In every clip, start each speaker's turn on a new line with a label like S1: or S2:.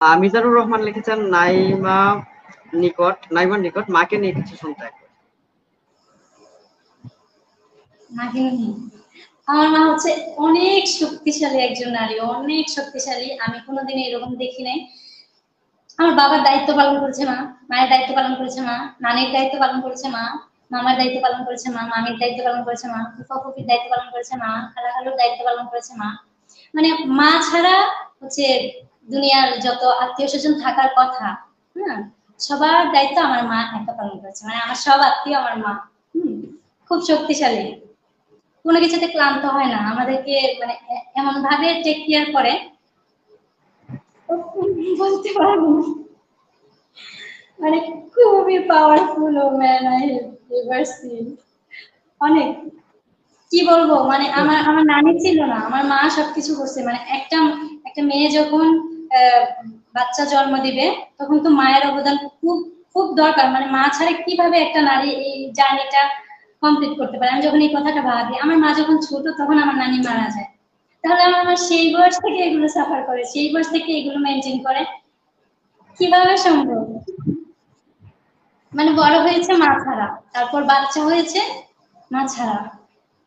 S1: মিজানুর রহমান লিখেছেন নাইমার নিকট মাকে নিয়ে কিছু শুনতে।
S2: মাকে নিয়ে আমার মা হচ্ছে অনেক শক্তিশালী একজন নারী, অনেক শক্তিশালী। আমি কোনোদিন এরকম দেখি নাই। আমার বাবার দায়িত্ব পালন করেছে মা, মায়ের দায়িত্ব পালন করেছে মা, নানির দায়িত্ব পালন করেছে মা, মামার দায়িত্ব পালন করেছে মা, মামির দায়িত্ব পালন করেছে মা, ফুফাফুফির দায়িত্ব পালন করেছে মা, খালাখালুর দায়িত্ব পালন করেছে মা। মানে মা ছাড়া হচ্ছে দুনিয়ার যত আত্মীয় স্বজন থাকার কথা, হ্যাঁ, সবার দায়িত্ব আমার মা একা পালন করেছে। মানে আমার সব আত্মীয় আমার মা। খুব শক্তিশালী, কোনো কিছুতে ক্লান্ত হয় না আমাদেরকে, মানে এমন ভাবে টেক কেয়ার করে, বলতে পারবো না। মানে খুবই powerful woman I have ever seen. অনেক, কি বলবো, মানে আমার আমার নানি ছিল না, আমার মা সবকিছু করছে। মানে একটা একটা মেয়ে যখন আহ, বাচ্চা জন্ম দিবে, তখন তো মায়ের অবদান খুব খুব দরকার। মানে মা ছাড়া কিভাবে একটা নারী এই জার্নিটা কমপ্লিট করতে পারে। আমি যখন এই কথাটা ভাবি, আমার মা যখন ছোট তখন আমার নানি মারা যায়, তাহলে আমার মা সেই বয়স থেকে এগুলো সাফার করে, সেই বয়স থেকে এগুলো মেনটেন করে, কিভাবে সম্ভব? মানে বড় হয়েছে মা ছাড়া, তারপর বাচ্চা হয়েছে মা ছাড়া,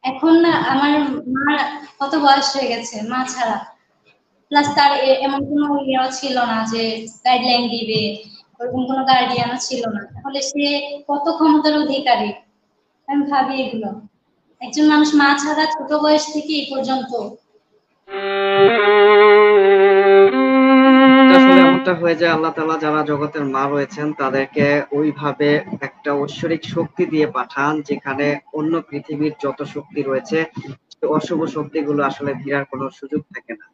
S2: এখন না আমার মার কত বয়স হয়ে গেছে মা ছাড়া। প্লাস তার এমন কোনো ইয়েও ছিল না যে গাইডলাইন দিবে, ওরকম কোনো গার্ডিয়ানও ছিল না, তাহলে সে কত ক্ষমতার অধিকারী। আমি ভাবি এগুলো, একজন মানুষ মা ছাড়া ছোট বয়স থেকে এই পর্যন্ত।
S1: আসলে এমনটা হয়ে যায়, আল্লাহ তাআলা যারা জগতের মা রয়েছেন তাদেরকে ওইভাবে একটা ঐশ্বরিক শক্তি দিয়ে পাঠান, যেখানে অন্য পৃথিবীর যত শক্তি রয়েছে অশুভ শক্তিগুলো আসলে ভিড়ার কোনো সুযোগ থাকে না।